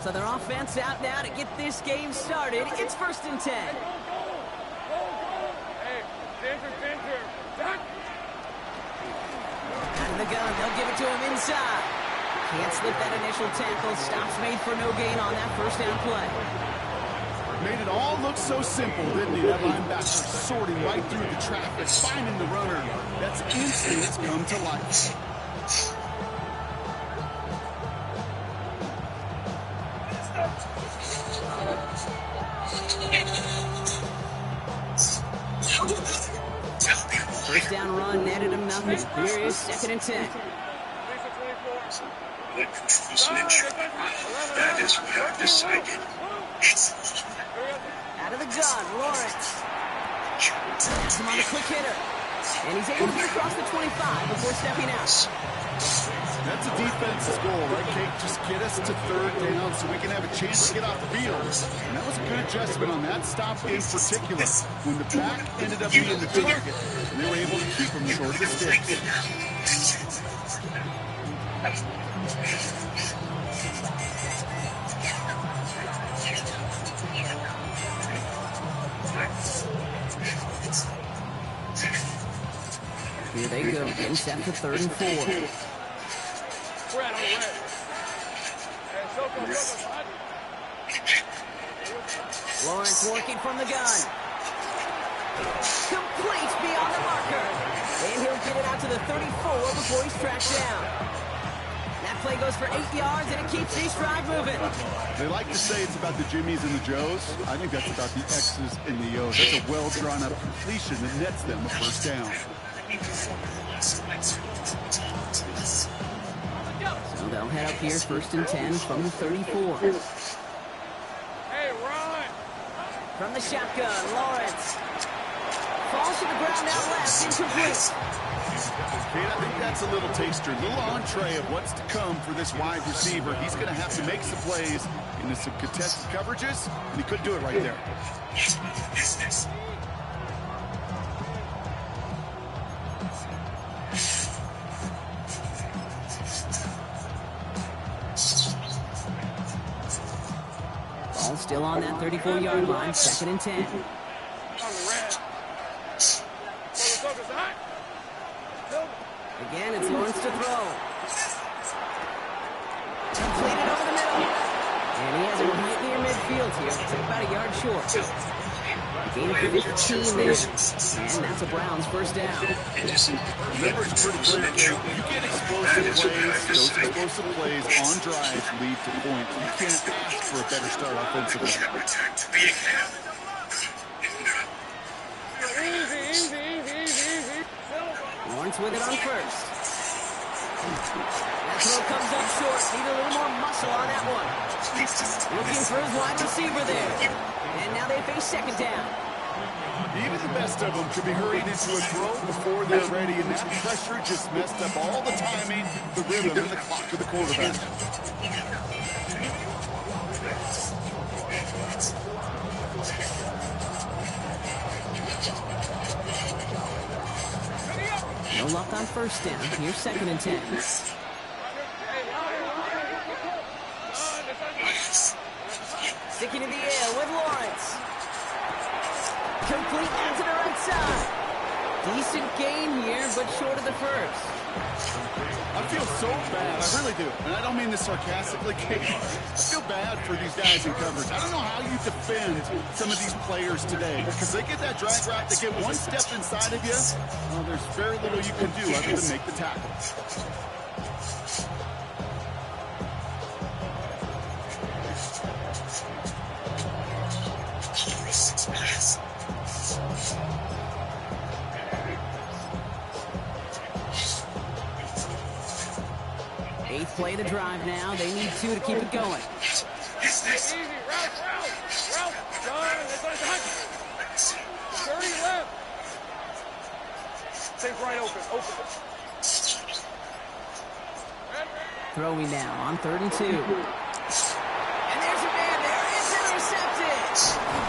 So their offense out now to get this game started. It's 1st and 10. Out of the gun, they'll give it to him inside. Can't slip that initial tackle. Stops made for no gain on that first down play. Made it all look so simple, didn't he? That linebacker sorting right through the traffic, finding the runner. That's instinct come to life. First down run, netted him nothing. Here is 2nd and 10. That is what I've decided. Out of the gun, Lawrence. That's him on the quick hitter. And he's able to get across the 25 before stepping out. That's a defense's goal, right, Kate? Just get us to 3rd down so we can have a chance to get off the field. And that was a good adjustment on that stop in particular. When the back ended up being the target, and they were able to keep him short of the sticks. Here they go, getting set for 3rd and 4. Lawrence working from the gun. Complete beyond the marker. And he'll get it out to the 34 before he's tracked down. That play goes for 8 yards, and it keeps this drive moving. They like to say it's about the Jimmies and the Joes. I think that's about the X's and the O's. That's a well-drawn-up completion that nets them a 1st down. So they'll head up here, 1st and 10 from the 34. Hey, run! From the shotgun, Lawrence. Falls to the ground out left, incomplete. Kate, I think that's a little taster, a little entree of what's to come for this wide receiver. He's going to have to make some plays into some contested coverages, and he could do it right there. Ball still on that 34-yard line, 2nd and 10. Again, it's Lawrence to throw. Completed over the middle. And he has it right near midfield here. It's about a yard short. Gain of 15 there. And that's a Browns 1st down. Remember, it's pretty clear. You get explosive plays. Those explosive plays on drives lead to points. You can't ask for a better start offensively. Lawrence with it on 1st. That throw comes up short. Need a little more muscle on that one. Looking for his wide receiver there. And now they face 2nd down. Even the best of them could be hurried into a throw before they're ready, and that pressure just messed up all the timing, the rhythm, and the clock of the quarterback. No luck on 1st down. Here's 2nd and 10. Sticking to the air with Lawrence. Complete out to the right side. Decent gain here, but short of the 1st. I feel so bad. I really do. And I don't mean this sarcastically, Kate. I feel bad for these guys in coverage. I don't know how you defend some of these players today, because they get that drag route, they get one step inside of you. Well, there's very little you can do other than make the tackle. Eighth play of the drive now. They need 2 to keep it going. Easy, route. John, it's on touch. 30 left. Stay right open. Throwing now on 3rd and 2. And there's a man there. It's intercepted.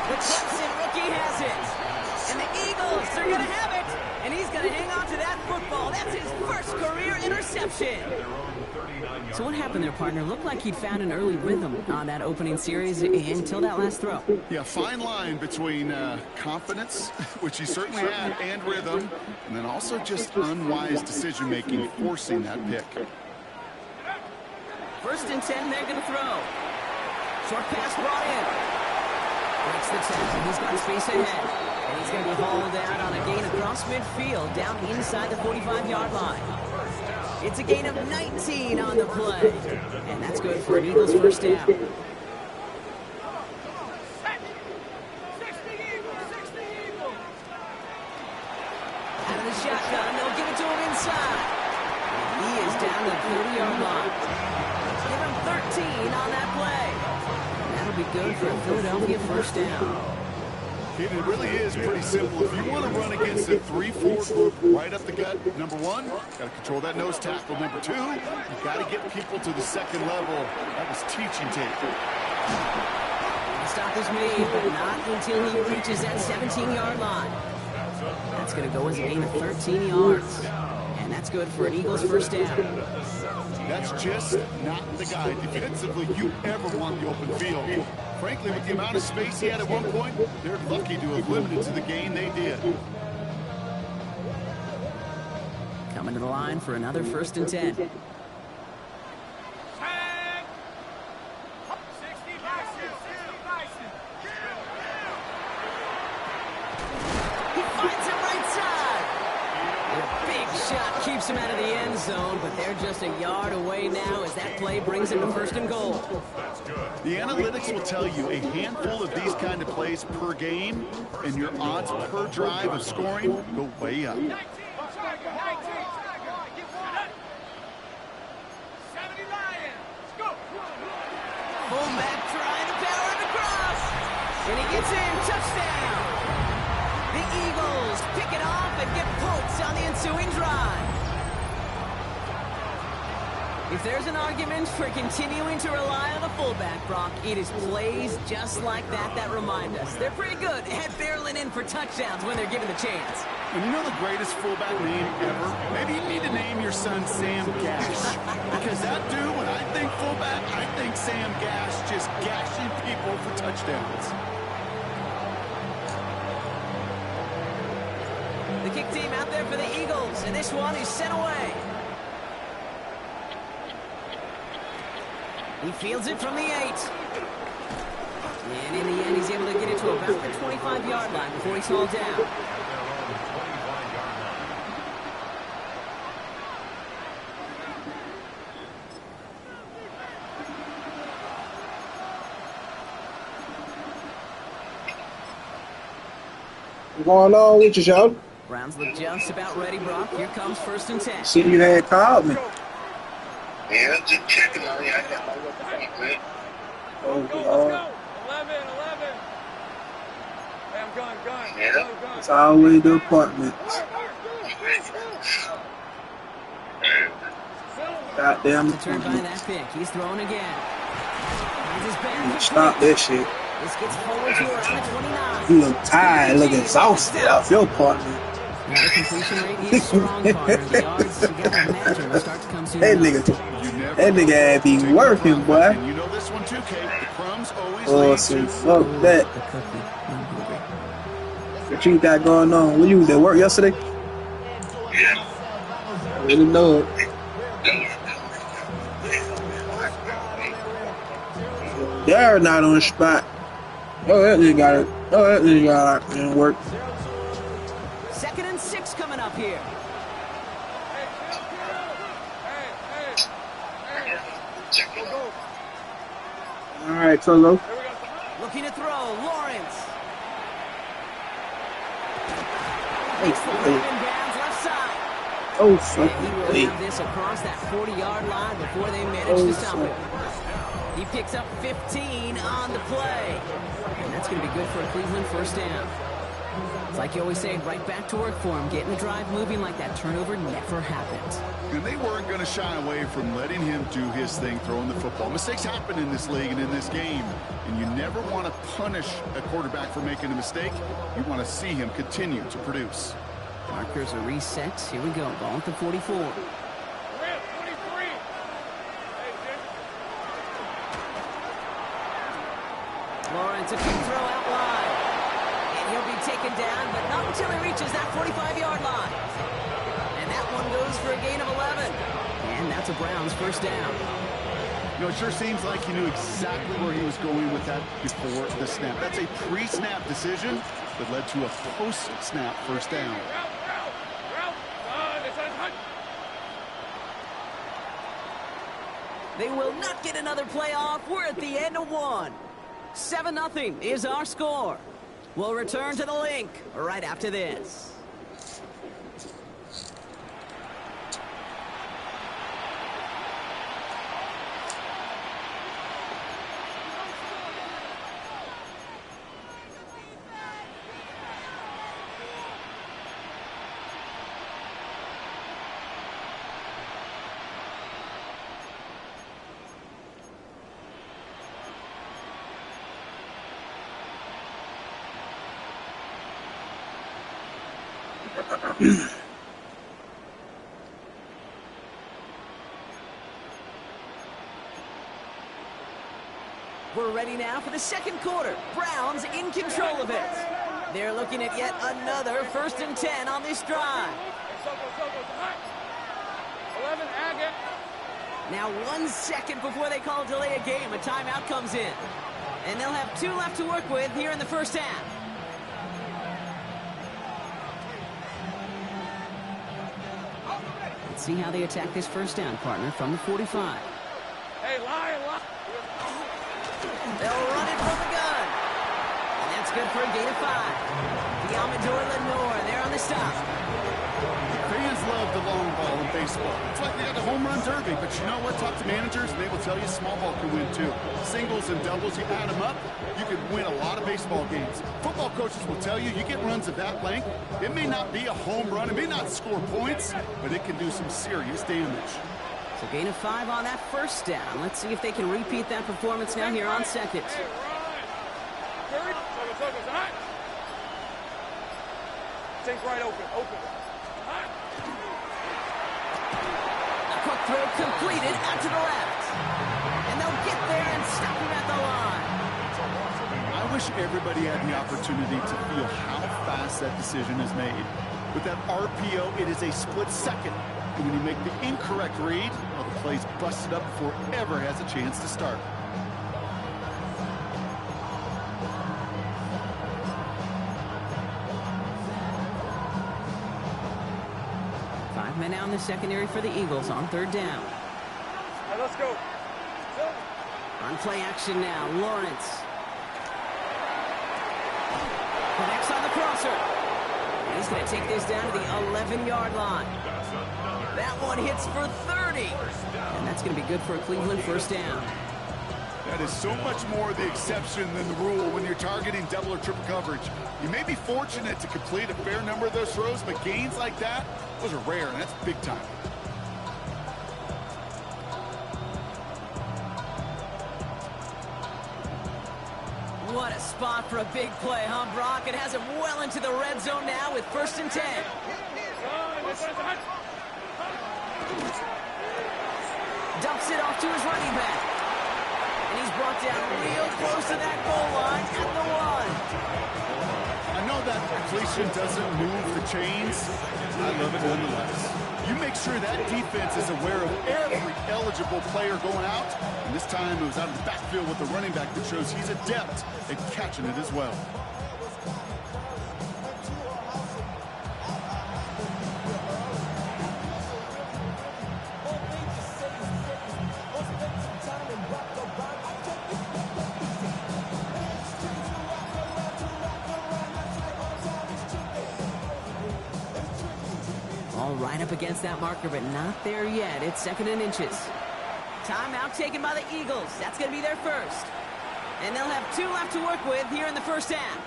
The Clemson rookie has it. And the Eagles are going to have it. And he's going to hang on to that football. That's his first career interception. So what happened there, partner? Looked like he'd found an early rhythm on that opening series until that last throw. Yeah, fine line between confidence, which he certainly had, and rhythm, and then also just unwise decision-making, forcing that pick. 1st and 10, they're going to throw. Short pass brought in. Breaks the tackle. He's got space ahead. And he's going to be hauled out on a gain across midfield, down inside the 45-yard line. It's a gain of 19 on the play. And that's good for an Eagles first down. Out of the shotgun, they'll give it to him inside. And he is down the 30-yard line. Give him 13 on that play. That'll be good for a Philadelphia first down. It really is pretty simple. If you want to run against a 3-4 group right up the gut, number one, got to control that nose tackle. Number two, you got to get people to the second level. That was teaching tape. The stop is made, but not until he reaches that 17-yard line. That's going to go as a gain of 13 yards. And that's good for an Eagles first down. That's just not the guy defensively you ever want the open field. Frankly, with the amount of space he had at one point, they're lucky to have limited to the gain they did. Coming to the line for another 1st and 10. He finds him right side. A big shot keeps him out of the end zone, but they're just a yard away now as that play brings him to 1st and goal. The analytics will tell you a handful of these kind of plays per game, and your odds per drive of scoring go way up. Fullback trying to power it across. And he gets in. Touchdown. The Eagles pick it off and get points on the ensuing drive. If there's an argument for continuing to rely on the fullback, Brock, it is plays just like that that remind us. They're pretty good at barreling in for touchdowns when they're given the chance. And you know the greatest fullback name ever? Maybe you need to name your son Sam Gash. Because that dude, when I think fullback, I think Sam Gash just gashing people for touchdowns. The kick team out there for the Eagles, and this one is sent away. He fields it from the 8. And in the end, he's able to get it to about the 25-yard line before he's hauled down. What's going on with you, y'all? Browns look just about ready, Brock. Here comes 1st and 10. See, you had called me. Yeah, just checking on you. I got my work good. Oh, Let's go. 11. Hey, I'm gun. Yeah. Go. it's always the apartments. Goddamn To turn by that pick. He's throwing again. Finds his back. Stop that shit. This gets forward to around the 29. You look tired, look exhausted off your apartment. Now the completion rate is strong, partner. The yards, you gotta imagine, will start to come soon. That nigga be working, boy. And you know this one too, Kate. The crumbs always Oh, lead so to... fuck that. What you got going on? When you was at work yesterday? Yeah. I really know it. They're not on the spot. Oh, that nigga got it. Oh, that nigga got it. Didn't work. 2nd and 6 coming up here. All right, Tolo. Looking to throw. Lawrence. Makes the play inbounds left side. Oh, And fuck. he will Hey. have this across that 40-yard line before they manage to stop it. He picks up 15 on the play. And that's going to be good for a Cleveland first down. It's like you always say, right back to work for him. Getting the drive moving like that turnover never happened. And they weren't going to shy away from letting him do his thing, throwing the football. Mistakes happen in this league and in this game, and you never want to punish a quarterback for making a mistake. You want to see him continue to produce. Markers are reset. Here we go. Ball at the 44. Rip, 23. Hey, Jim. Lawrence, a quick throw out wide. And he'll be taken down, but not until he reaches that 45-yard line. And that one goes for a gain of 11. And that's a Browns first down. You know, it sure seems like he knew exactly where he was going with that before the snap. That's a pre-snap decision that led to a post-snap first down. Route. It's on hunt. They will not get another playoff. We're at the end of one. 7-0 is our score. We'll return to the link right after this. We're ready now for the second quarter. Browns in control of it. They're looking at yet another 1st and 10 on this drive. Go. Hunt. 11, Agate. Now 1 second before they call delay a game, a timeout comes in. And they'll have 2 left to work with here in the first half. Let's see how they attack this first down, partner, from the 45. Hey, lie. They'll run it from the gun. And that's good for a gain of 5. The Amador Lenore, they're on the stop. Fans love the long ball in baseball. It's like they got the home run derby, but you know what? Talk to managers, and they will tell you small ball can win too. Singles and doubles, you add them up, you can win a lot of baseball games. Football coaches will tell you, you get runs of that length, it may not be a home run, it may not score points, but it can do some serious damage. So gain of 5 on that first down. Let's see if they can repeat that performance now here on second. Hey, run. It's hot. Take right open. Hot. A quick throw completed out to the left. And they'll get there and stop him at the line. I wish everybody had the opportunity to feel how fast that decision is made. With that RPO, it is a split second. And when you make the incorrect read, well, the play's busted up before it ever has a chance to start. Five men out in the secondary for the Eagles on third down. Hey, let's go. On play action now, Lawrence. Connects on the crosser. And he's going to take this down to the 11-yard line. That one hits for 30. And that's going to be good for a Cleveland first down. That is so much more the exception than the rule when you're targeting double or triple coverage. You may be fortunate to complete a fair number of those throws, but gains like that, those are rare, and that's big time. What a spot for a big play, huh, Brock? It has him well into the red zone now with 1st and 10. Dumps it off to his running back. And he's brought down real close to that goal line at the 1. I know that completion doesn't move the chains. I love it nonetheless. You make sure that defense is aware of every eligible player going out. And this time it was out of the backfield with the running back that shows he's adept at catching it as well. All right up against that marker, but not there yet. It's 2nd and inches. Timeout taken by the Eagles. That's going to be their first. And they'll have 2 left to work with here in the first half.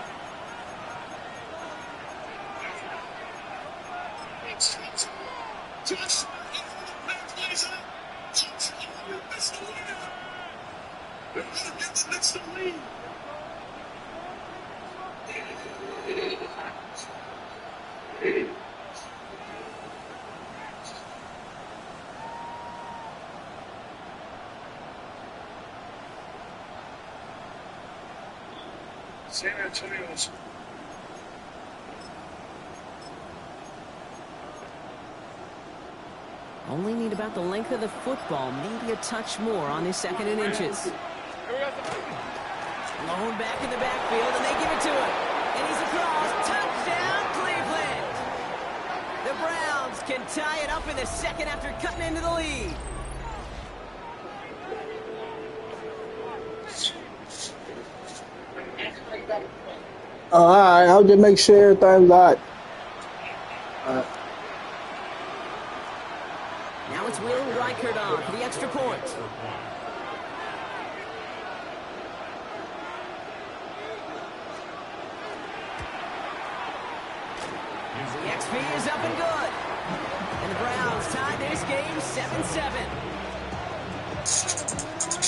San Antonio's Only need about the length of the football, maybe a touch more on his 2nd and inches. Lone back in the backfield, and they give it to him. And he's across. Touchdown, Cleveland! The Browns can tie it up in the 2nd after cutting into the lead. All right, I'll just make sure everything's all right. Now it's Will Reichert on for the extra point. The XP is up and good. And the Browns tie this game 7-7.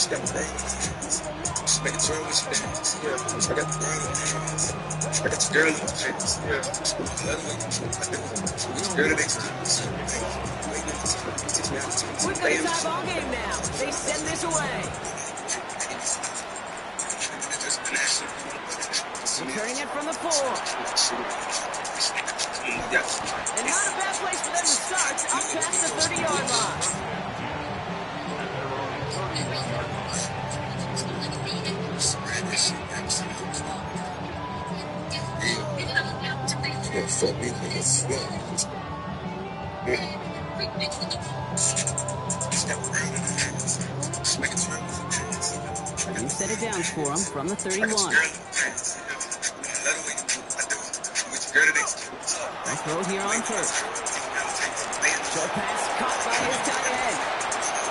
step back. Just make a turn with your dance. Yeah. I got the girl in the hands. I got the girl in the pants. Yeah. It's girl in the hands. We've got a tie ball game now. They send this away. Returning it from the 4. And not a bad place for them to start, up past the 30-yard line. New set of downs for him from the 31. Nice throw here on first. Short pass caught by his tight end.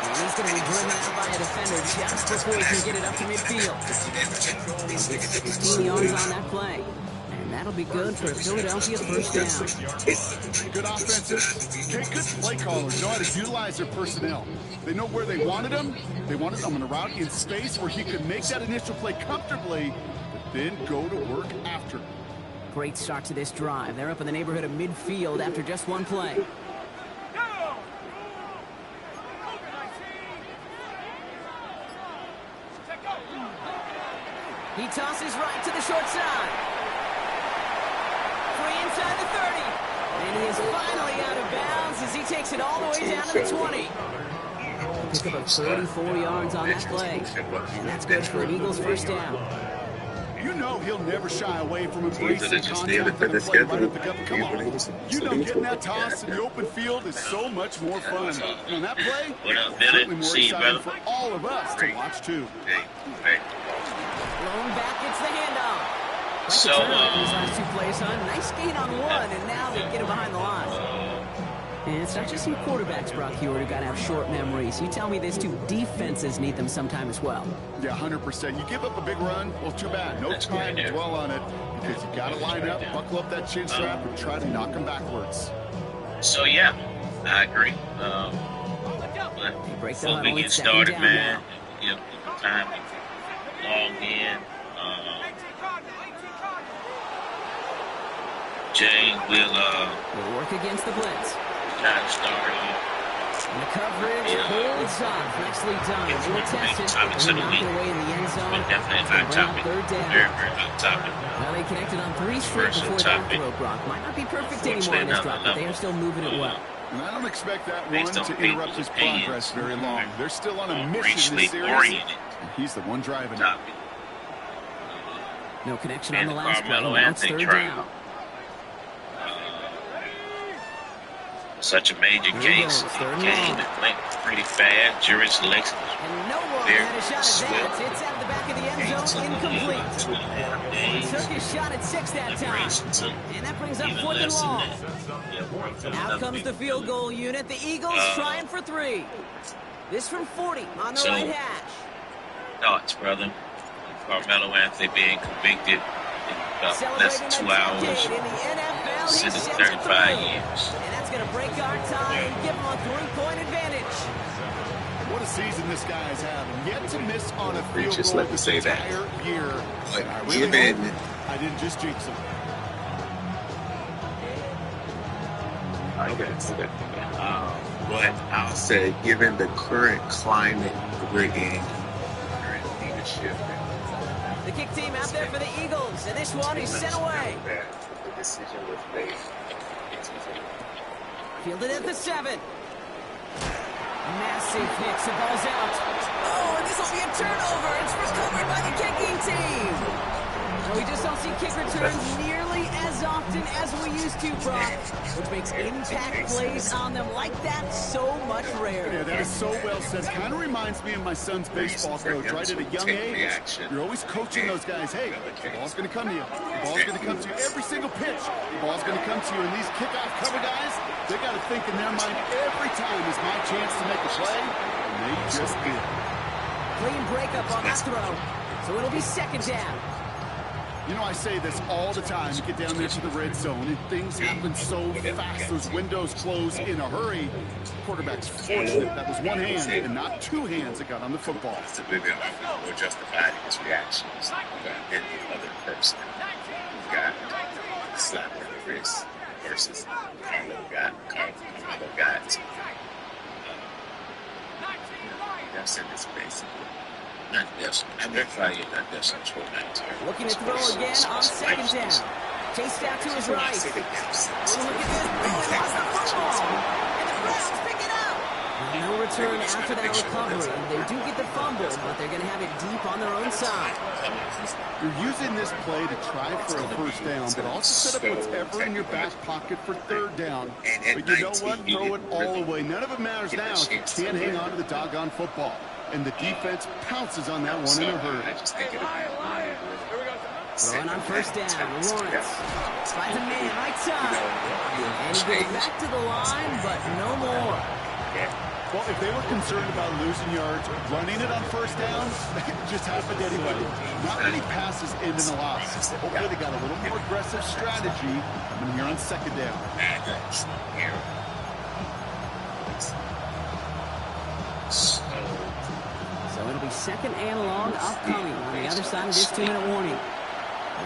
And he's going to be driven out by a defender just before he can get it up to midfield. 15 yards on that play. And that'll be good for a Philadelphia first down. Good offenses. Good play callers know how to utilize their personnel. They know where they wanted him. They wanted him on a route in space where he could make that initial play comfortably, but then go to work after. Great start to this drive. They're up in the neighborhood of midfield after just one play. He tosses right to the short side. Free inside the 30. And he is finally out of bounds as he takes it all the way down to the 20. Pick up 34 yards on that play. And that's good for an Eagles first down. You know he'll never shy away from embracing contact and play right up the gut. Come on. You know getting that toss in the open field is so much more fun. And on that play, certainly more exciting for all of us to watch too. Blown back gets the handoff. So, these last 2 plays, son. Nice gain on 1, and now they get him behind the line. And it's not just some quarterbacks, Brock Hewitt, who got to have short memories. You tell me these 2 defenses need them sometime as well. Yeah, 100%. You give up a big run, well, too bad. No time to dwell on it because you got to line up, buckle up that chin strap, and try to knock them backwards. So, yeah, I agree. Break the Before huddle, we get it's second started, down man, now. give people time to log in. Jay will work against the blitz. try to start off. And the coverage holds off. Nicely done. They were tested. They knocked it away in the end zone. But definitely a hot topic. Third down. Very, very hot topic. Well, they connected on 3 straight before that throw, Brock. Might not be perfect anymore in this drop, but they are still moving it well. And I don't expect that one to interrupt his progress very long. They're still on a mission this series. He's the one driving it. No connection on the last play. Carmelo Now it's Anthony third down. Such a major case. Game that went pretty fast. Jury selection. And no one had a shot at that. It's out of the back of the end zone, incomplete. He took his shot at 6 that time. And that brings up 4th and long. Out comes the field goal unit. The Eagles trying for 3. This from 40 on the right hash. Thoughts, brother? Carmelo Anthony being convicted in about less than 2 hours. In the NFL he Since sends it 35 through. years. And that's going to break our tie and give him a 3-point advantage. What a season this guy is having. Yet to miss on a field Just goal let me this say that. entire year. Like, And I really given- hope I didn't just jinx him. Okay. But I'll say, given the current climate we're in, current leadership, The kick team out there for the Eagles, and this one is sent away. the decision was made. Fielded at the 7. Massive hit, the ball's out. Oh, and this will be a turnover. It's recovered by the kicking team. No, we just don't see kick returns nearly as often as we used to, Brock, which makes impact plays on them like that so much rarer. Yeah, that is so well said. Kind of reminds me of my son's baseball coach, right? At a young age, you're always coaching those guys, hey, the ball's going to come to you. The ball's going to come to you every single pitch. The ball's going to come to you. And these kickoff cover guys, they got to think in their mind every time is my chance to make a play, and they just did. Clean breakup on that throw, so it'll be second down. You know, I say this all the time. You get down there to the red zone, and things happen so fast. Those windows close in a hurry. Quarterback's fortunate that was one hand and not two hands that got on the football. To live in or justify his reactions. You got any other person. You got slap in the wrist versus Carlo got. That's in this basically. Not this. I'm very value not this on 2019. Looking to throw again on second down. Chased out to his right. Oh, look at this. Oh, he lost the football. And the Browns pick it up. No return after that recovery. They do get the fumble, but they're going to have it deep on their own side. You're using this play to try for a first down, but also set up whatever in your back pocket for third down. But you know what? Throw it all away. None of it matters now if you can't hang on to the doggone football. And the defense pounces on that one in a hurry. Throwing on first down, Lawrence finds a man right side. And he goes back to the line, but no more. Well, if they were concerned about losing yards, running it on first down, it just happened anyway. Not many passes end in a loss. Hopefully they got a little more aggressive strategy coming here on second down. So it'll be second and long upcoming on the other side of this 2-minute warning.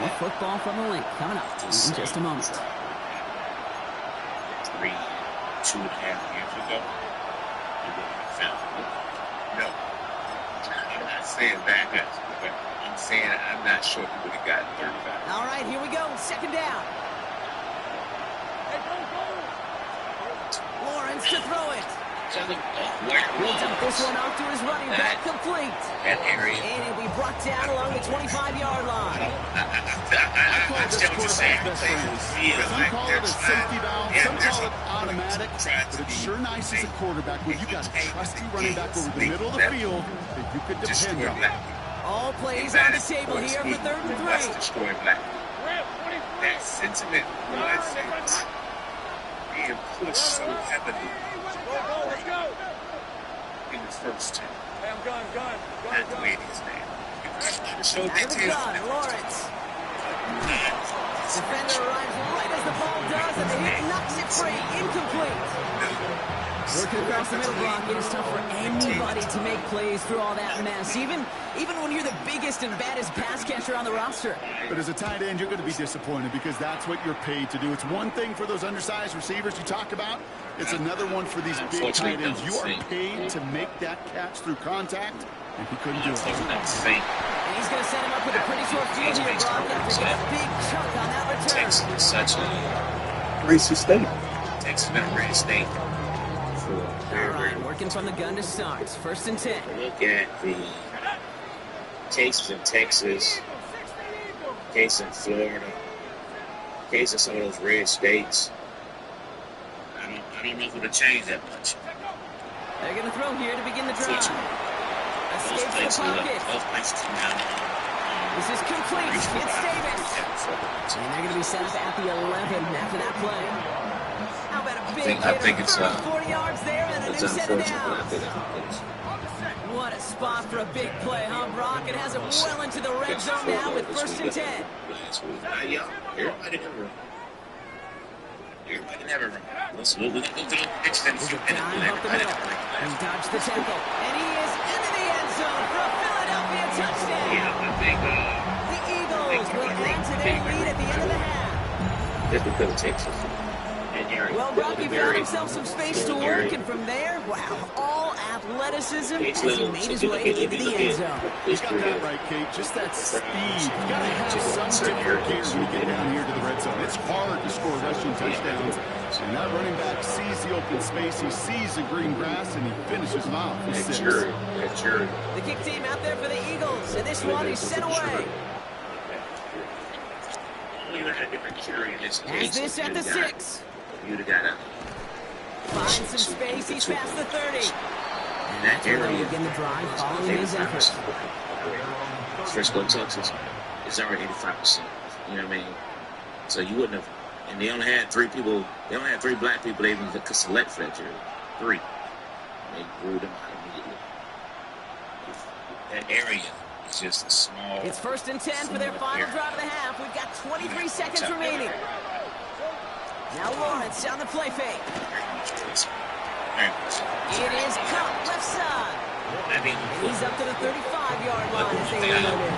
More football from the link coming up in just a moment. 2.5 years ago, no. I'm not saying that. I'm saying I'm not sure he would have gotten 35. All right, here we go. Second down. Lawrence to throw it. He'll dump this one off to his running back, complete. That area. And it'll be brought down along the 25-yard line. I call this quarterback's best friend. Some call it a safety valve, some call it automatic, but it's sure nice as a quarterback when you got a trusty running back over the middle of the field that you could depend on. All plays on the table here for 3rd and 3. That sentiment was being pushed so heavily in the first term. Hey, I'm gun. Not the way it is now. So Out of the gun, Lawrence. Defender arrives right as the ball does, and the hit knocks it free. Incomplete. Working across the middle block, it is tough for anybody to make plays through all that mess, even when you're the biggest and baddest pass catcher on the roster. But as a tight end, you're going to be disappointed because that's what you're paid to do. It's one thing for those undersized receivers you talk about. It's another one for these big tight ends. You are paid to make that catch through contact, and he couldn't do it. And he's going to set him up with a pretty short field here, Brock, after getting a big chunk on that return. Texas is such a Racist state. Texas been a great state. All right, working from the gun to start. 1st and 10. Look at the cases in Texas, case in Florida, case in some of those red states. I don't know if it'll change that much. They're going to throw here to begin the drive. Those Escapes the pocket. places now. This is complete. It's Davis. And they're going to be set up at the 11 after that play. How about a big I think hit it's of 40 yards there and a new it's set of unfortunate. I downs. think it's What a spot for a big play, huh, Brock? It has it well into the red zone now with 1st and 10. Everybody in the room. Everybody never run. We're going to go through the pitches and shoot. Dive up the middle. He dodged the tackle. And he is into the end zone for a Philadelphia touchdown. Yeah, I think The Eagles will add to their lead at the end of the half. that's because of Texas. And Aaron, Well, Rocky found himself some space to work, and from there, wow, all athleticism as he made his way into the end zone. You got that right, Kate. Just that speed. You got to have some different gear when you get down here to the red zone. It's hard to score rushing touchdowns. And that running back sees the open space. He sees the green grass, and he finishes them out. That's your. The kick team out there for the Eagles, and this one is sent away. As this at the 6. You'd have got to Finds some space, he's past the 30. And that that's where area. they begin the drive following his efforts. Frisco, Texas is already 85%. You know what I mean? So you wouldn't have. And they only had 3 people. They only had 3 black people they even could select for that jury. 3. They grew them out immediately. That area is just a small. It's 1st and 10 for their final drive of the half. We've got 23 seconds remaining. Now Lawrence on the play fake. It is caught left side. And he's up to the 35-yard line as they reload it.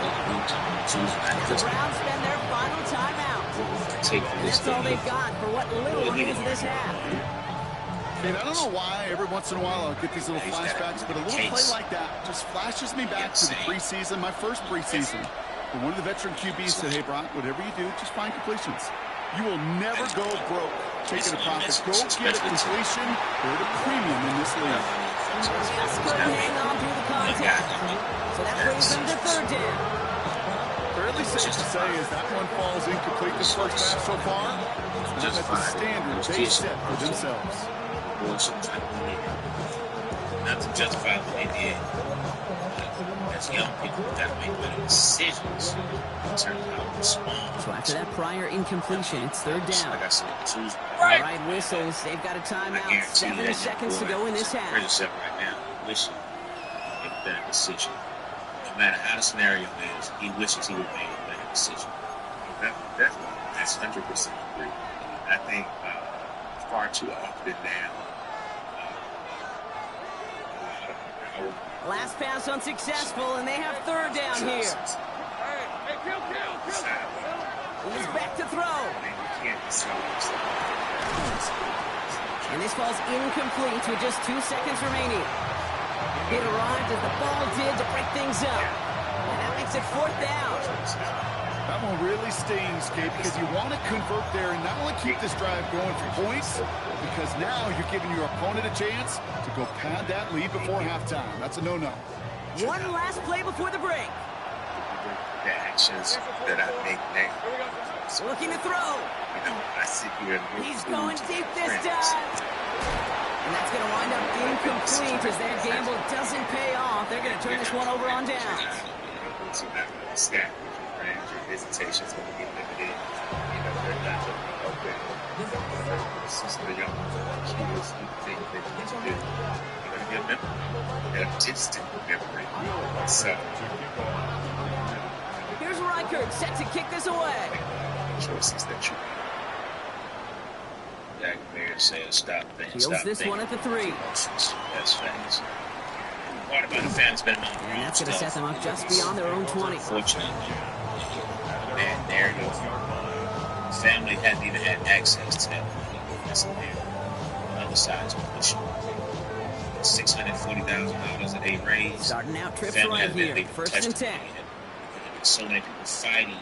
The Browns spend their final timeout. And that's all they've got for what little remains of this half. And I don't know why every once in a while I'll get these little flashbacks, but a little play like that just flashes me back to the preseason, my first preseason. And one of the veteran QBs said, hey, Brock, whatever you do, just find completions. You will never go broke taking a profit. Go get a completion. They're at a premium in this league. Just couldn't hang on through the contact. So that brings them to 3rd down. Fairly safe to say as that one falls incomplete this first half so far. It's not at the standard they set for themselves. Not to justify what they did. As young people, got to make better decisions in terms of how to respond. So after that prior incompletion, it's 3rd down. Like I said, choose All right, whistles. They've got a timeout. 7 seconds to go in this half. Pretty simple right now. Wishing make a better decision. No matter how the scenario is, he wishes he would make a better decision. That's 100% agree. I think far too often now. Last pass unsuccessful, and they have 3rd down here. Hey, kill. He's back to throw. And this ball's incomplete with just 2 seconds remaining. It arrived as the ball did to break things up. And that makes it 4th down. That one really stings, Kate, because you want to convert there and not only keep this drive going for points, because now you're giving your opponent a chance to go pad that lead before halftime. That's a no-no. One last play before the break. The actions that I make now. Looking to throw. You know, I sit here and He's going deep this time. And that's going to wind up incomplete as their gamble doesn't pay off. They're going to turn this one over on downs. Visitation's going to be limited. You know, they're not going to be open. Since they're young kids, you think that you need to do. You're going to get a memory. They're distant memory. So, here's Reichert set to kick this away. choices that you make. Jack Mayer says, stop thinking. Heals this one at the 3. That's fans. Part about the fans been among And that's going to set them up just beyond their own 20. Fortunately. And there it is. Family hadn't even had access to that. That's on the other side's pushing. $640,000 that they raised. Starting out trips Family right hasn't been here. able to 1st touch and the 10. money. So many people fighting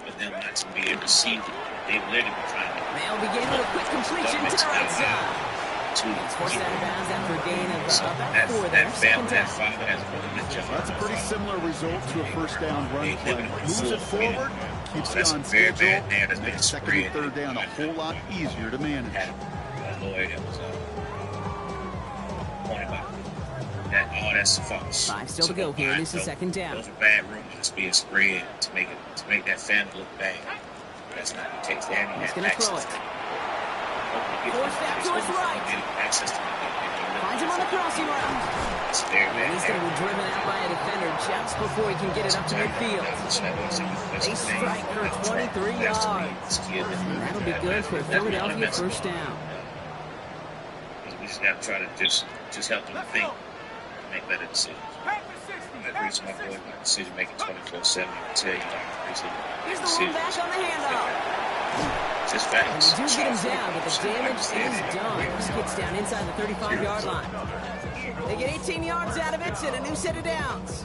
for them not to be able to receive it. They've literally been trying to. They'll begin with a quick completion to the right side. It's forced out of bounds after a gain of about 4 there. That father has really good job. That's a pretty similar result to a first down run play. Moves it forward, keeps That's you on a very schedule, bad man that's been makes second and third down a whole lot easier to manage. Had a lawyer that was pointed out that all that's false. 5 still to go here. This is 2nd down. Those are bad rumors being spread to make that family look bad. That's not the case. They haven't He's had going to access throw to it. it. Force that to his right. Access to it. Finds him on the crossing route. And he's going to be driven out by a defender just before he can get it up to midfield. They strike for 23 yards. And that'll be good for a Philadelphia first down. We just got to try to just help them think, make better decisions. That reason my boy, my decision making 24/7. I tell you, here's the one back on the handoff. Just facts. And they do get him down, but the damage is done. This gets down inside the 35-yard line. They get 18 yards out of it and a new set of downs.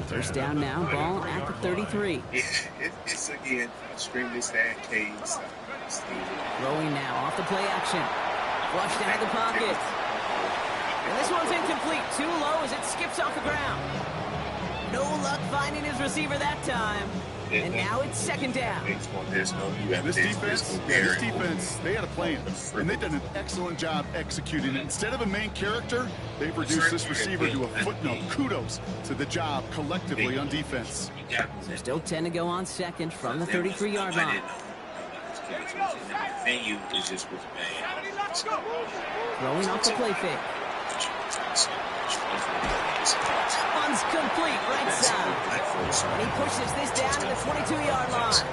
First down now, ball at the 33. It's again extremely sad case. Throwing now off the play action. Flushed out of the pocket. And this one's incomplete. Too low as it skips off the ground. No luck finding his receiver that time. And now it's second down. This defense, they had a plan, and they've done an excellent job executing it. Instead of a main character, they've reduced this receiver to a footnote. Kudos to the job collectively on defense. So still 10 to go on second from the 33-yard line. Venue is just was bad. Throwing off the play fake. One's complete right side. And he pushes this down to the 22-yard line.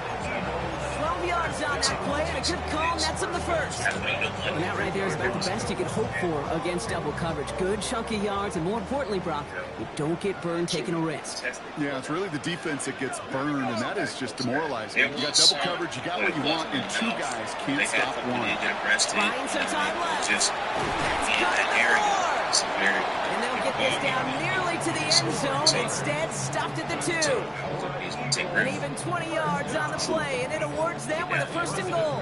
12 yards on that play, and a good call nets him the first. And that right there is about the best you could hope for against double coverage. Good chunky yards, and more importantly, Brock, you don't get burned taking a risk. Yeah, it's really the defense that gets burned, and that is just demoralizing. You got double coverage, you got what you want, and two guys can't stop one. Buying some time left. Just and they'll get this down nearly to the end zone. Instead, stopped at the 2. And even 20 yards on the play, and it awards them with a first and goal.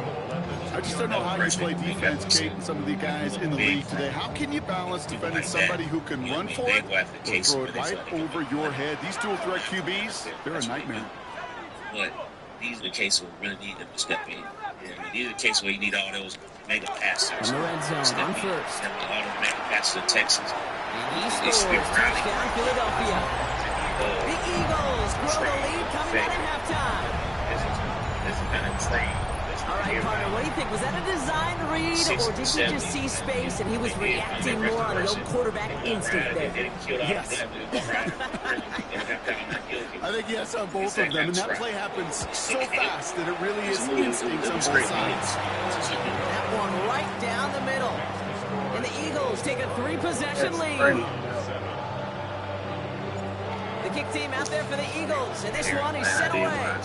I just don't know how you play defense, Kate, and some of the guys in the league today. How can you balance defending somebody who can run for it or throw it right over your head? These dual threat QBs, they're a nightmare. But these are the cases where we really need them to step in. These are the cases where you need all those mega passes. In the red zone, on first. All those mega passes to Texas. And he scores. Touchdown, Philadelphia. The Eagles grow the lead coming out at halftime. This is kind of train. All right, partner, what do you think? Was that a design read, or did he just see space and he was reacting more on the old quarterback instinct there? Yes. I think yes on both of them, and that play happens so fast that it really is instinct on both sides. That one right down the middle. And the Eagles take a 3-possession lead. The kick team out there for the Eagles, and this one is set away.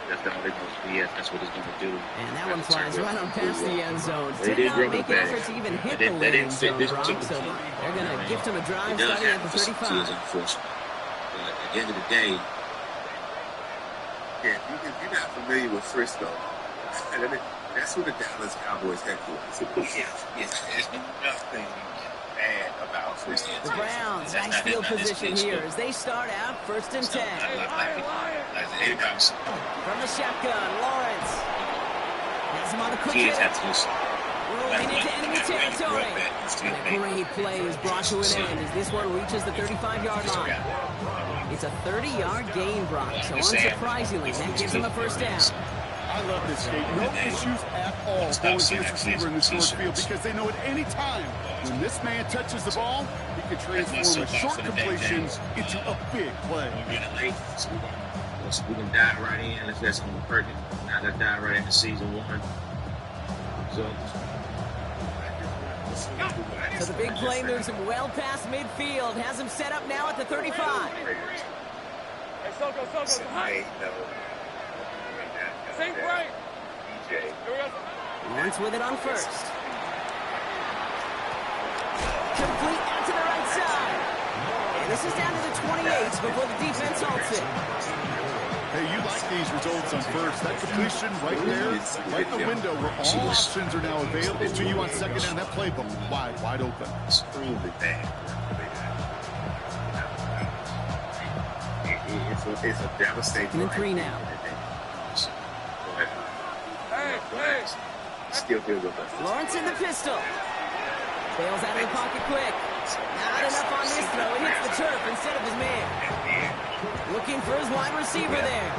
That's all they're going to be. That's what it's going to do. And that one flies right on past the end zone. Did not make an effort to even hit the landing zone, Brock, so they're going to gift him a drive starting at the 35. But at the end of the day, if you're not familiar with Frisco, that's where the Dallas Cowboys headquarters. Yes, there's nothing bad about Frisco. The Browns, nice field position here as they start out 1st and 10. From the shotgun, Lawrence. Has him on the quick hit. Rolling into enemy territory. And a great play is brought to an end as this one reaches the 35-yard line. It's a 30-yard gain, Brock, so unsurprisingly, that gives him a first down. I love this game. No issues at all going to this receiver in the short field because they know at any time when this man touches the ball, he can transform a short completion into a big play. We can dive right in. Let's let someone Perkins. Now let's dive right into season 1. So the big play moves him well past midfield. Has him set up now at the 35. Hey, Soko, Saint Frank. Lawrence with it on first. Complete out to the right side. And this is down to the 28 before the defense halts it. Hey, you like these results on first. That completion right there, right in the window where all options are now available to you on second down. That playbook wide open. Extremely bad. It's a devastating. And 3 now. Hey. Still feel good. Lawrence in the pistol. Bails out of the pocket quick. Not enough on this throw. It hits the turf instead of his man. Looking for his wide receiver there.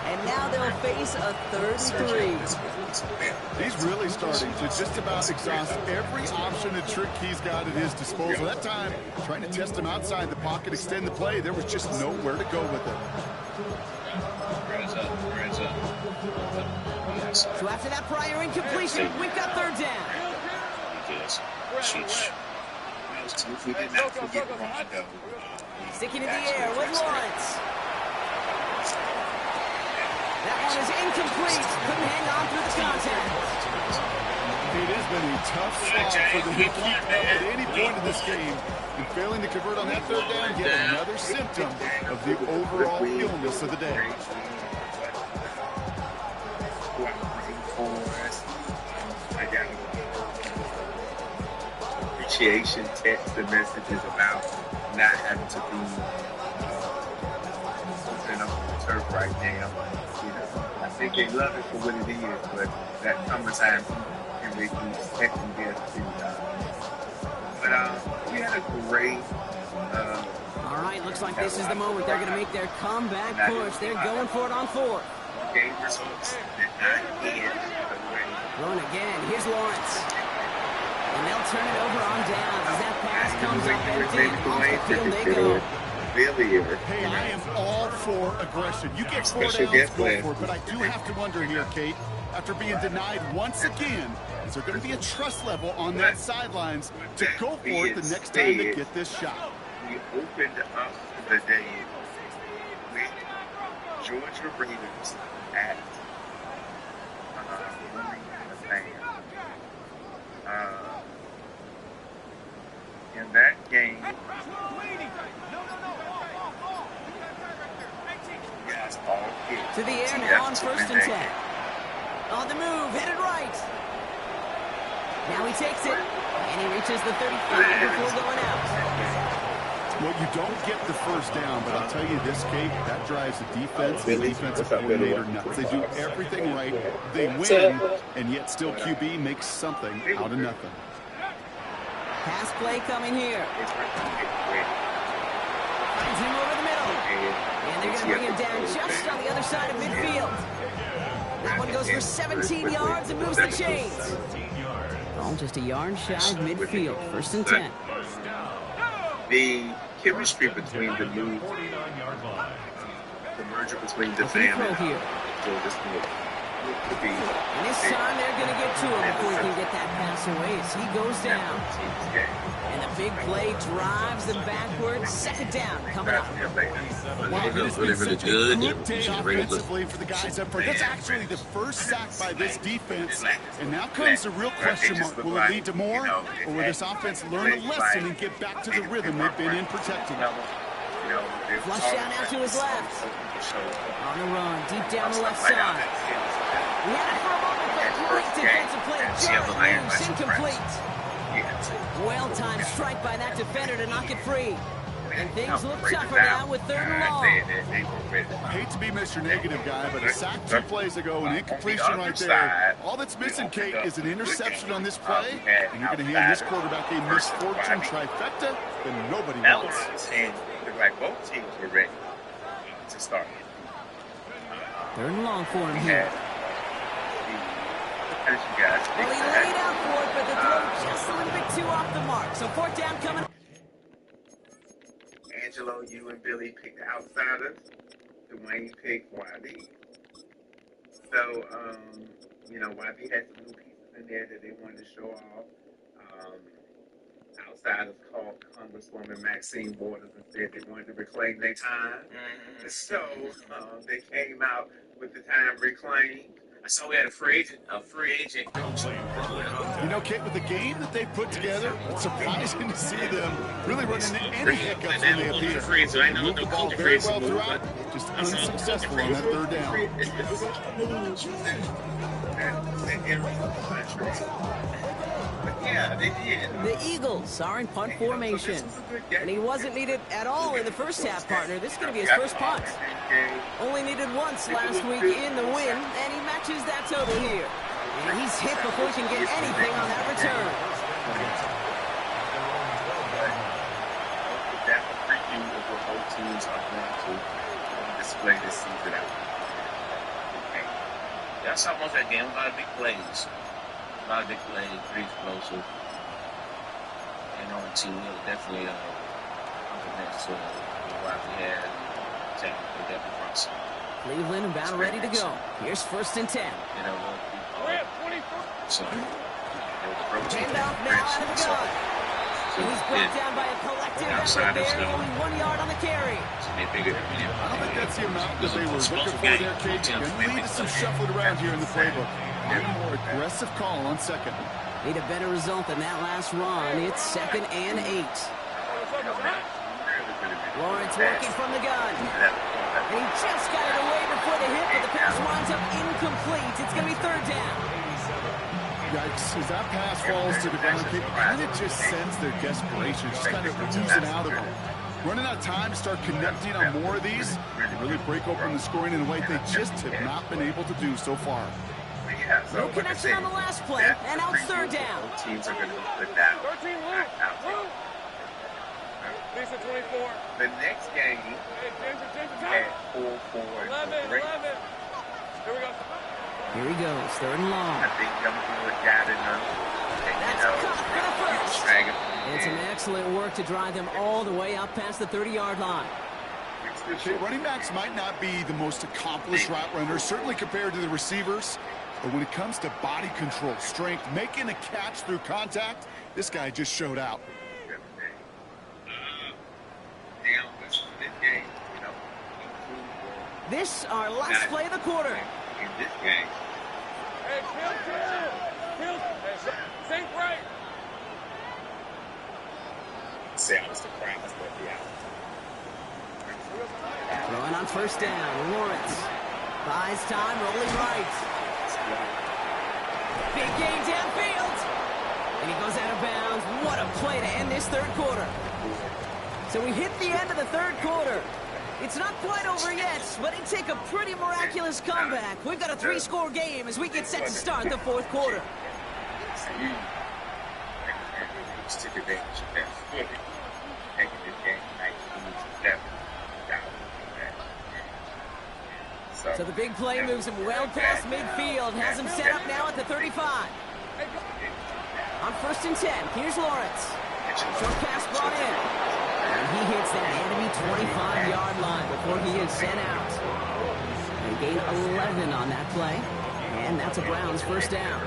And now they'll face a 3rd and 3. He's really starting to just about exhaust every option and trick he's got at his disposal. That time, trying to test him outside the pocket, extend the play, there was just nowhere to go with it. So after that prior incompletion, we've got 3rd down. We did not forget Rondo. Sticking in the air with Lawrence. That one is incomplete. Couldn't hang on through the contact. It has been a tough slog for them to keep up at any point in this game. And failing to convert on that 3rd down, yet another symptom of the overall illness of the day. Appreciation text the messages about not having to be on the turf right now. You know, I think they love it for what it is, but that summertime can make you second guess things. But we had a great. All right, looks like this is the moment they're going to make their comeback push. They're going for it on 4th. Game results did not end the way. Throwing again. Here's Lawrence. And they'll turn it over on downs as that pass comes up empty. Off the field they go. Hey, I am all for aggression. You get 4 downs, go for it. But I do have to wonder here, Kate, after being denied once again, is there going to be a trust level on that sidelines to go for it the next time they get this shot? We opened up the day with Georgia Raiders at in that game, yes, all hit. To the air now on 1st and 10. On the move, headed right. Now he takes it, and he reaches the 35 before going out. Well, you don't get the 1st down, but I'll tell you this, Kate, that drives the defense, the defensive coordinator nuts. They do everything right. They win, and yet still QB makes something out of nothing. Pass play coming here. Finds him over the middle. And they're going to bring him down just on the other side of midfield. That one goes for 17 yards and moves the chains. All just a yard shy of midfield. 1st and 10. The chemistry between the new, the merger between the family here. And this time they're going to get to him before he can get that pass away as he goes down. And the big play drives them backwards. 2nd down coming up. Wow, it has been such a good day offensively for the guys up front. That's actually the 1st sack by this defense. And now comes the real question mark. Will it lead to more? Or will this offense learn a lesson and get back to the rhythm they've been in protecting? Flush down out to his left. On the run, deep down the left side. He had it for a moment, but great defensive play. Jarrett Williams incomplete. Well-timed strike by that defender to knock it free. And things look tougher now with 3rd and long. I hate to be Mr. Negative guy, but a sack 2 plays ago, an incompletion right there. All that's missing, Kate, is an interception on this play, and you're going to hand this quarterback a misfortune trifecta that nobody wants. Like both teams were ready to start. 3rd and long for him here. Well, he laid out for it, but the throw just a little bit too off the mark. So 4th down coming. Angelo, you and Billy picked outsiders. Dwayne picked YB. So, YB had some new pieces in there that they wanted to show off. Outsiders called Congresswoman Maxine Waters and said they wanted to reclaim their time. So they came out with the time reclaimed. I saw we had a free agent. You know, Kate, with the game that they put together, it's surprising to see them really run into any hiccups when they appear. They moved the ball very well throughout, just unsuccessful on that 3rd down. Yeah, they did. The Eagles are in punt formation. And he wasn't needed at all in the 1st half, partner. This is going to be his 1st punt. Only needed once last week in the win, and he matches that total here. And he's hit before he can get anything on that return. That's a preview of what both teams are going to this play this season out. That's almost that game. A lot of big plays. Pretty explosive. And on team, definitely compliments to what we had. Technically, definitely process. Cleveland about ready to go. Here's 1st and 10. So, Handoff now out of the gun. He's brought down by a collective effort there. Only 1 yard on the carry. I don't think that's the amount that they were looking for there, Kate. Going to lead to some shuffling around here in the playbook. And a more aggressive call on 2nd. Need a better result than that last run. It's 2nd and 8. Lawrence working from the gun. And he just got it away before the hit, but the pass winds up incomplete. It's going to be 3rd down. Yikes, as that pass falls to the ground, it kind of just sends their desperation, just kind of oozing out of them. Running out of time to start connecting on more of these, and really break open the scoring in a way they just have not been able to do so far. No connection on the last play, and out 3rd down. Teams are going to put that 13, Luke. Lisa 24. The next game at 4-4. 11. Here we go. Here he goes, 3rd and long. I think Youngwood got enough. That's caught for the first. It's an excellent work to drive them all the way up past the 30-yard line. Running backs might not be the most accomplished route runners, certainly compared to the receivers. But when it comes to body control, strength, making a catch through contact, this guy just showed out. This our last play of the quarter. In this game. Hey, Phil. Think right. Sounds the practice, but yeah. Throwing on 1st down, Lawrence. Buys time, rolling right. Big gain downfield. And he goes out of bounds. What a play to end this 3rd quarter. So we hit the end of the 3rd quarter. It's not quite over yet, but it take a pretty miraculous comeback. We've got a 3-score game as we get set to start the 4th quarter. So the big play moves him well past midfield, has him set up now at the 35. On 1st and 10, here's Lawrence. Short pass brought in. And he hits that enemy 25-yard line before he is sent out. They gain 11 on that play, and that's a Browns 1st down.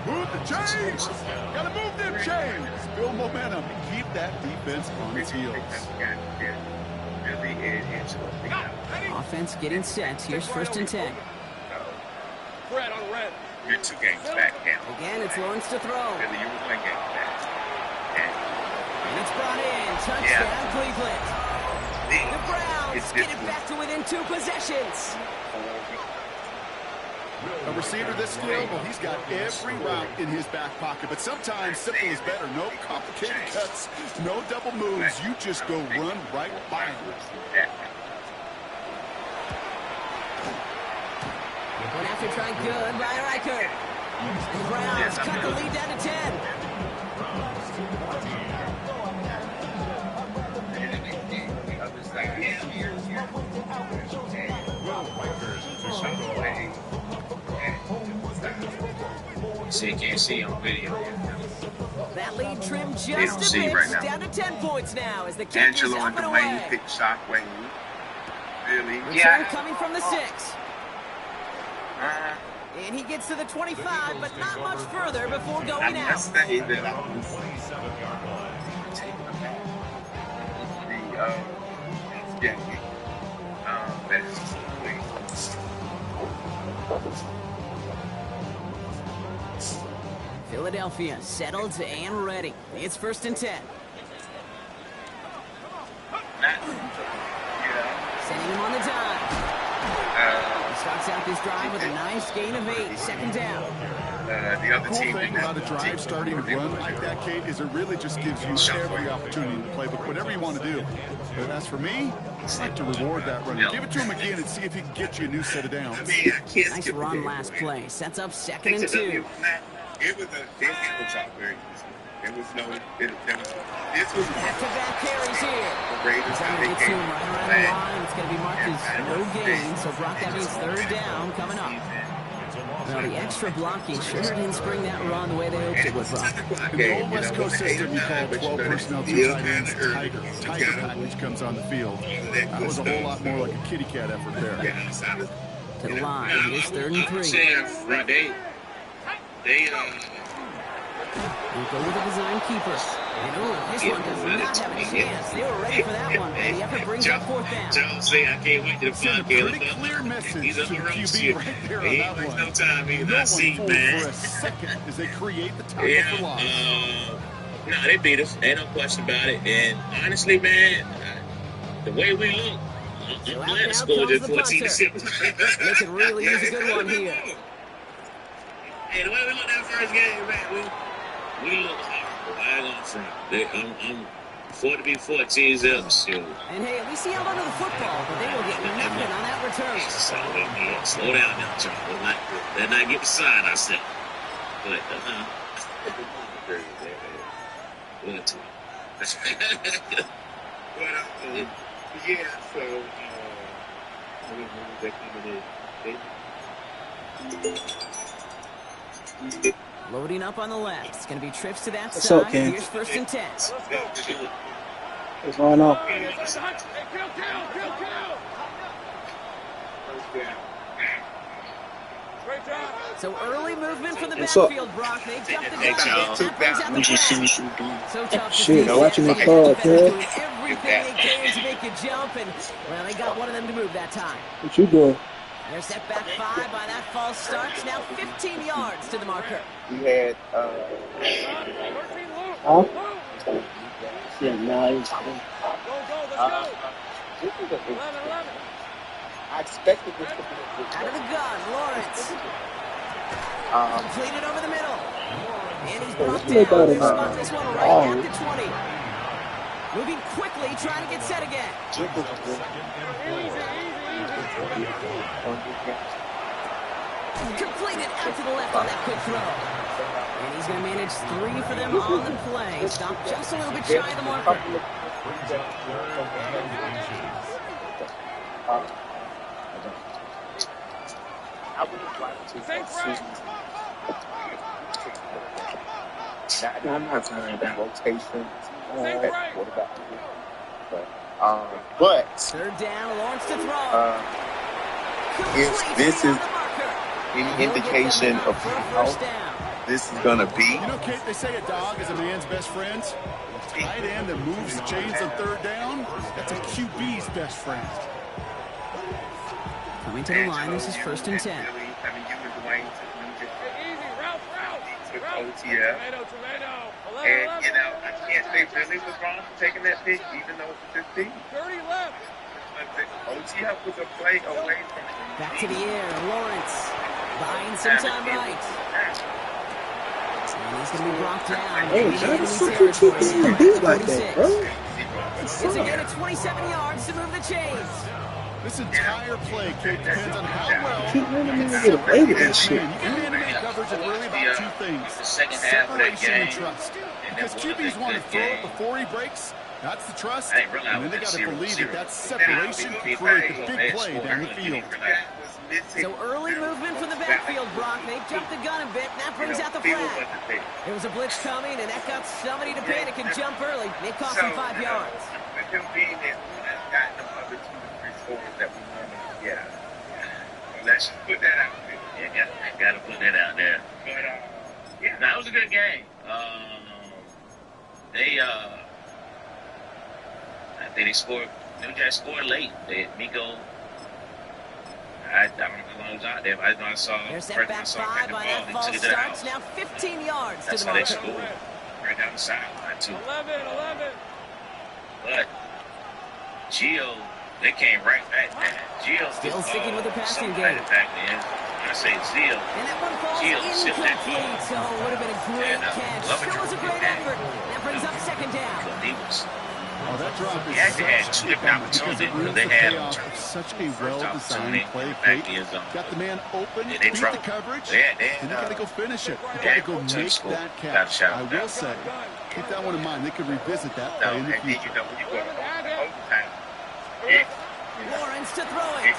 Move the chains! Gotta move them chains! Build momentum and keep that defense on its heels. Offense getting set. Here's 1st and 10. Fred on red. You're 2 games back now. Again, it's Lawrence to throw. Billy, you were 1 game back. And it's brought in. Touchdown, Cleveland. The Browns get it back to within 2 possessions. A receiver this skilled, well, he's got every route in his back pocket, but sometimes simple is better. No complicated cuts, no double moves. You just go run right by him. Went after trying good by Riker. The Browns cut the lead down to 10. So you can't see on video. That lead trimmed just a bit, right down to 10 points now as the kick is Angelo up and and Dwayne away. pick Shockwave. Really? Return coming from the 6. And he gets to the 25, but not much further before going out. Say that I was Philadelphia settled and ready. It's 1st and 10. Sending him on the dime. He starts out this drive with a nice gain of 8. 2nd down. the other Cool team. thing about a drive starting to run like that, Kate, is it really just gives you every opportunity to play, but whatever you want to do. But as for me, I like to reward that runner. Give it to him again and see if he can get you a new set of downs. Nice run last play. Sets up 2nd and 2. It was a job very easy. There was no. This was back-to-back carries here. the Raiders. He's going to get to him right around the line. It's going to be marked as no gain. So, Brock, that means third down coming up. Well, the extra blocking sure didn't spring that run the way they hoped it would, Brock. In the old West Coast system, we call 12 personnel, 2 tight ends, Tiger. Tiger package comes on the field. That was a whole lot more like a kitty cat effort there. To the line. Here's 3rd and 3. We'll go with the design keeper. And this one does not have a chance. They were ready for that one. And the effort brings up 4th down. Jones say I can't wait to Send a pretty clear message to the QB right there on that one. No time either. No I one see, fooled man. for a second as they create the tackle for loss. No, they beat us. Ain't no question about it. And honestly, man, the way we look, I'm glad the score just 14-7. They could really use a good one here. Hey, the way we look that first game, man, we look horrible. I ain't gonna front. I'm 40-14 up, so. And hey, at least he held onto the football, but they will get nothing on that return. Slow down now, John. Let's not get beside ourselves. But, yeah, so, Loading up on the left. It's going to be trips to that What's side. up, Ken? Here's 1st and 10. What's going on? Great job. So early movement from the What's up? backfield, Brock. They jumped the Hey, gun. Charles. That brings out the flag. So tough to Shit, see. I'm watching the They call, doing kid. everything they can to make you jump, and, well, they got one of them to move that time. What you doing? They're set back 5 by that false start. Now 15 yards to the marker. we had 13 Luke. Huh? Luke. Yeah, nice. Go, let's go. this is a 11. I expected this to be a good Out of the gun, Lawrence. Completed over the middle. And he's brought What you down. think They'll about spot this one it? right at the 20. Moving quickly, trying to get set again. Completed out to the left on that quick throw. And he's going to manage 3 for them on the play. Stopped just a little bit shy of the marker. I would have liked to I'm not talking about rotation. What about but 3rd down, Lawrence to throw. if this is any indication of how this is gonna be, You know, Kate, they say a dog is a man's best friend. A tight end that moves the chains on 3rd down, that's a QB's best friend. Coming to the line, this is 1st and 10. I mean, you were Dwayne Easy, route. took Route. OTF. Tomato. 11. And, I can't say Billy was wrong for taking that pick, even though it's 15. 30 left. OTF was a play away from Back to the air, Lawrence. Buying some time right. And he's going to be brought down. Hey, that's super TKLFB beat like that, bro. It's a gain of 27 yards to move the chains. This entire play, Kate, depends on how well Keep running me to get away with that shit. man-to-man coverage is really about 2 things. The second half of that Separation and game. trust. And Because that was QBs a want to good throw it game. before he breaks. That's the trust. I didn't realize And then they it was got to believe 0-0. that separation can create the big play down the field. So early movement from the backfield, Brock. They jumped the gun a bit, and that brings out the flag. There was a blitz coming, and that got somebody to panic and jump early. It cost him 5 yards. With him being there, that's got them other 2 or 3 scores that we normally get. So let's just put that out there. Yeah, got to put that out there. But, yeah. That was a good game. I think they scored. New Jack scored late. Miko. I don't know how long he was out there, but I know I saw. They're set back 5 by that false starts. Now 15 yards That's to the how they marker. scored. Right down the sideline too. 11. But Gio, they came right back, man. Gio Still sticking with the passing game. back then. I say Gio. And that one falls Gio sent that incomplete. So it would have been a great catch. Sure was a great effort. That brings up 2nd down. He was Oh, that drop is He actually had two different because it opportunities. ruins They the had payoff him of such a first opportunity well-designed play. in the back of his zone. Got the man open, They beat the trouble. coverage, They and you got to go finish it. You Yeah, got to go touch make score. that Got a catch. shot I at will that. say, keep that one in mind. They could revisit that So, play in the and then, future. you know, when you go to overtime, Lawrence to throw it.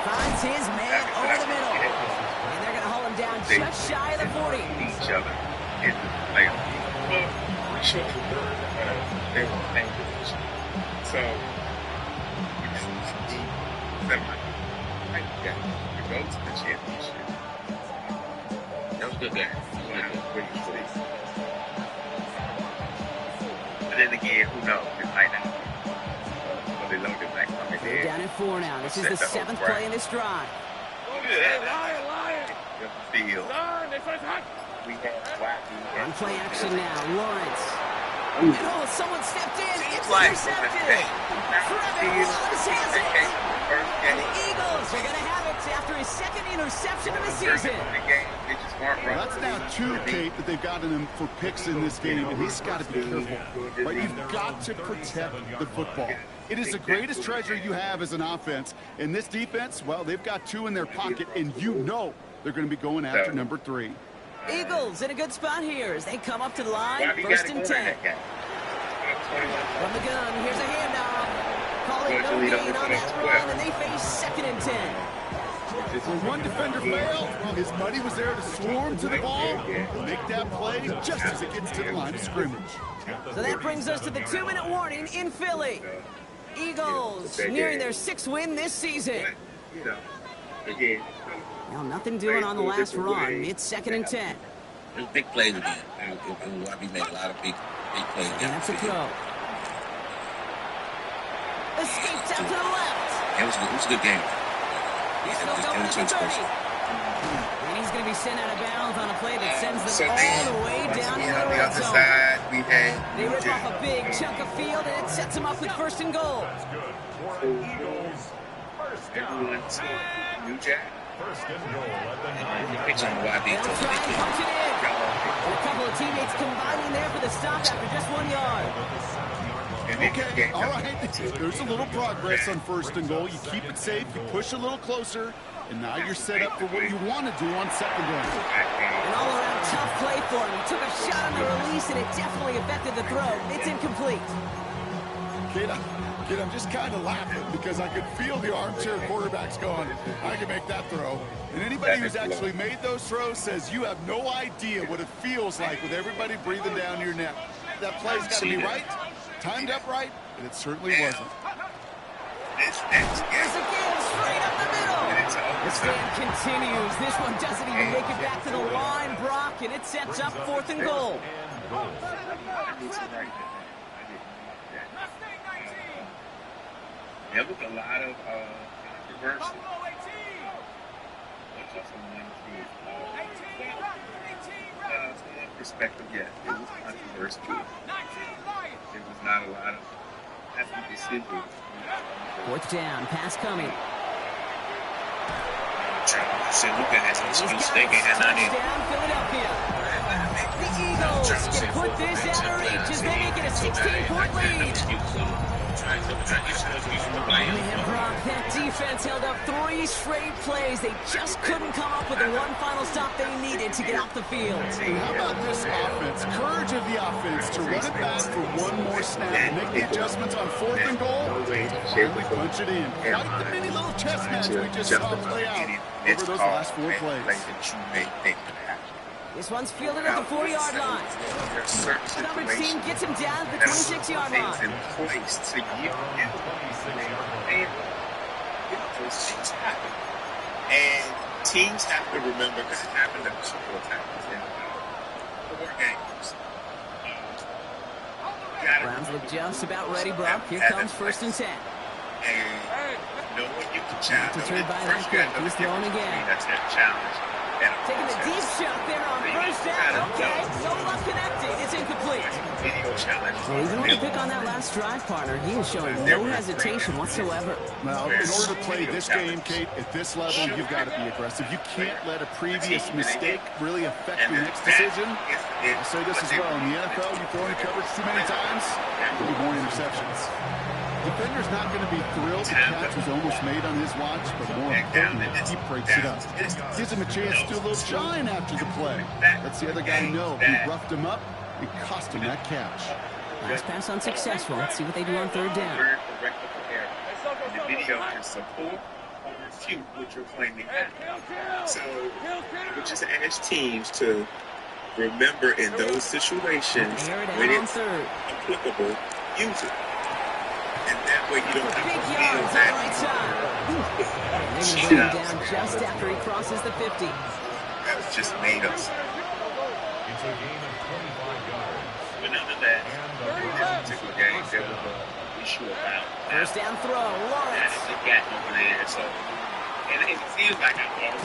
Finds his man over the middle. And they're going to haul him down just shy of the 40. Each other in the playoff. Well, sure. They were dangerous. So, to go to the championship. That was a good game. But then again, who knows? It might not. When they load it back on the They're down at 4 now. This is the 7th play in this drive. Field. We On play action now. Lawrence. Oh, someone stepped in. It's intercepted. Trevor Lawrence has it. And the Eagles are going to have it after his second interception of the season. Well, that's now 2, Kate, that they've gotten him for picks in this game, and he's got to be careful. But you've got to protect the football. It is the greatest treasure you have as an offense. And this defense, well, they've got 2 in their pocket, and you know they're going to be going after number 3. Eagles in a good spot here as they come up to the line. 1st and 10. From the gun, here's a handoff. Calling no gain on that run, and they face 2nd and 10. When one defender failed, well, his buddy was there to swarm to the ball, make that play just as it gets to the line of scrimmage. So that brings us to the 2-minute warning in Philly. Eagles nearing their 6th win this season. Now nothing doing on the last run. It's 2nd and 10. There's big plays again. We made a lot of big plays. And that's a throw. Escaped out to the left. It was a good game. He's still going to the 30. And he's going to be sent out of bounds on a play that sends them all the way down to the red zone. They rip off a big chunk of field, and it sets them up with 1st and goal. New Jack. Pitch on the wide They'll try and punch it in. And a couple of teammates combining there for the stop after just 1 yard. Okay, all right. There's a little progress on 1st and goal. You keep it safe, you push a little closer, and now you're set up for what you want to do on 2nd down. An all-around tough play for him. He took a shot on the release, and it definitely affected the throw. It's incomplete. Kid, I'm just kind of laughing because I could feel the armchair quarterbacks going, I can make that throw. And anybody who's actually made those throws says you have no idea what it feels like with everybody breathing down your neck. That play's got to be right, timed up right, and it certainly wasn't. There's again, straight up the middle. The stand continues. This one doesn't even make it back to the line, Brock, and it sets up 4th and goal. There was a lot of controversy. From one perspective, yes, it was controversial. There was not a lot of happy decisions. 4th down, pass coming. Touchdown, Philadelphia. The Eagles can put this out of reach as they make it a 16-point lead. Man, Brock, that defense held up 3 straight plays. They just couldn't come up with the one final stop they needed to get off the field. And how about this offense? Courage of the offense to run it back for one more snap and make the adjustments on 4th and goal. Finally punch it in. Quite the mini little chess match we just saw play out over those last 4 plays. This one's fielded at the 40-yard line. The numbered team gets him down at the 26-yard line. And teams have to remember, because it happened a couple of times in 4 games. Browns look just about ready, Brock. Here comes 1st and 10. And no one you can challenge. To turn by that quick. He's throwing again. That's that challenge. Taking the deep shot there on first down. Okay, no luck connected. It's incomplete. Video challenge. Well, even with the pick on that last drive, partner, he was showing no hesitation whatsoever. Well, in order to play this game, Kate, at this level, you've got to be aggressive. You can't let a previous mistake really affect your next decision. I'll say this as well. In the NFL, you throw in coverage too many times, there'll be more interceptions. Defender's not going to be thrilled the catch was almost made on his watch, but more importantly, he breaks it up. Gives him a chance to do a little shine after the play. Lets the other guy know he roughed him up and cost him that catch. Last pass unsuccessful. Let's see what they do on third down. The video can support or refute what you're claiming. So, we just ask teams to remember in those situations when it's applicable, use it. And that way you don't have Big to yards feel on the that. right side. They're going to bring him down just after he crosses the 50. That was just made up. It's a gain of 25 yards. But nonetheless, in this particular game, there was an issue about First down throw, Lawrence. the gap over there. So, and it feels like I'm always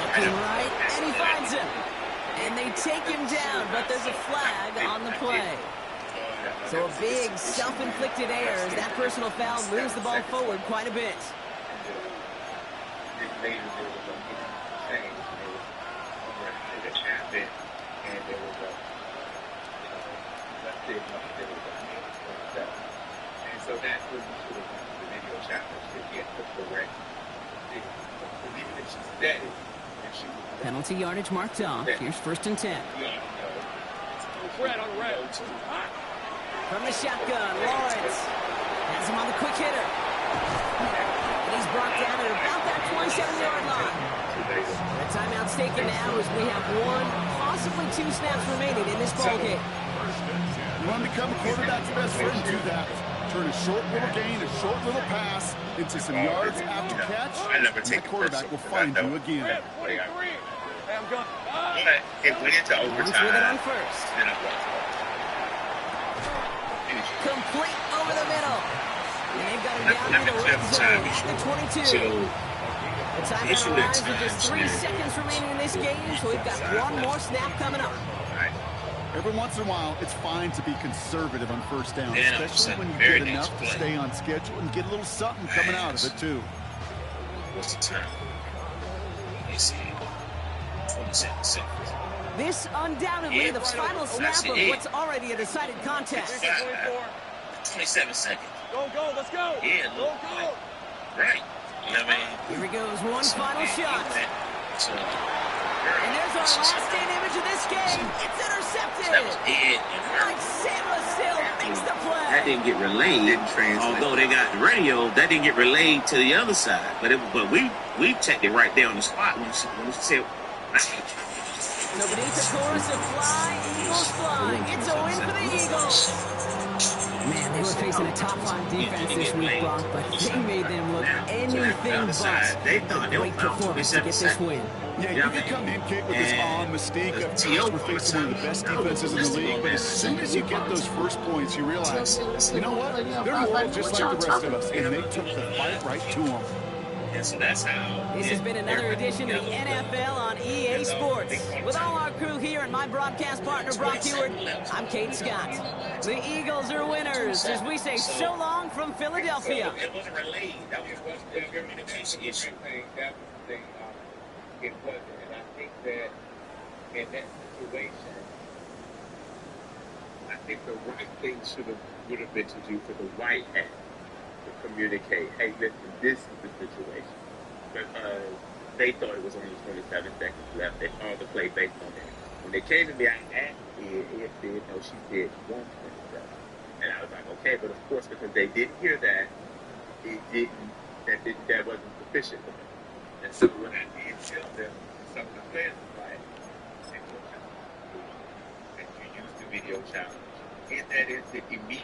Looking right, and he finds him. And they take him down, but there's a flag on the play. So a big self-inflicted error as that personal foul moves the ball forward quite a bit. And so that's what you should have done the video challenge to get the correct thing. Even if she's dead, and she was Penalty yardage marked off. Here's 1st and 10. Red on red. From the shotgun, Lawrence has him on the quick hitter. And he's brought down at about that 27-yard line. The timeout's taken now as we have 1, possibly 2 snaps remaining in this ballgame. You want to become a quarterback's best friend, do that. Turn a short little gain, a short little pass into some yards after catch, and that quarterback will find you again. Red 23. Hey, I'm going. But it went into Lawrence with it on overtime. first. Then it was. Complete over the middle. And they've got him down in the red zone at the 22. So, The timeout arrives with just 3 seconds remaining in this game, so we've got 1 more snap coming up. right. Every once in a while, it's fine to be conservative on first down, Yeah, especially when you very get next enough to play. stay on schedule and get a little something coming out of it, too. What's the time? Let me see. 27 seconds. This undoubtedly Yeah, the final that's snap of it. what's already a decided contest. 27 seconds. Go, go, let's go. Yeah, Go, look. go. Right. You know what I mean? Here he goes, one final shot. So, And there's our last in image of this game. It's intercepted. that was it. Like Sandra still makes the That play. didn't get relayed. Didn't translate. Although they got the radio, that didn't get relayed to the other side. But we checked it right there on the spot when you said. So beneath the chorus of Fly, Eagles fly. It's a win for the Eagles. Man, they were facing a top 5 defense this week, Brock, but they made them look anything but. They thought they were Great performance to get this win. Yeah, you can come in, Kate, with this mystique of we're facing one of the best defenses in the league, but as soon as you get those first points, you realize, you know what? They're more just like the rest of us, and they took the fight right to them. And so that's how. This has been another edition of the NFL on EA Sports. With all our crew here and my broadcast partner, Brock Heward, I'm Kate Scott. The Eagles are winners as we say so long from Philadelphia. It wasn't relayed. That was a communication issue. That was the thing. It wasn't, and I think that in that situation, I think the right thing would have been to do for the white hat to communicate. Hey, listen, this is the situation, because they thought it was only 27 seconds left. They called the play based on that. When they came to me, I asked if they did know she did 127, and I was like, okay, but of course, because they didn't hear that, that wasn't sufficient for them. And so when I did tell them, some of the players were like, video challenge, and you use the video challenge in that instant immediately.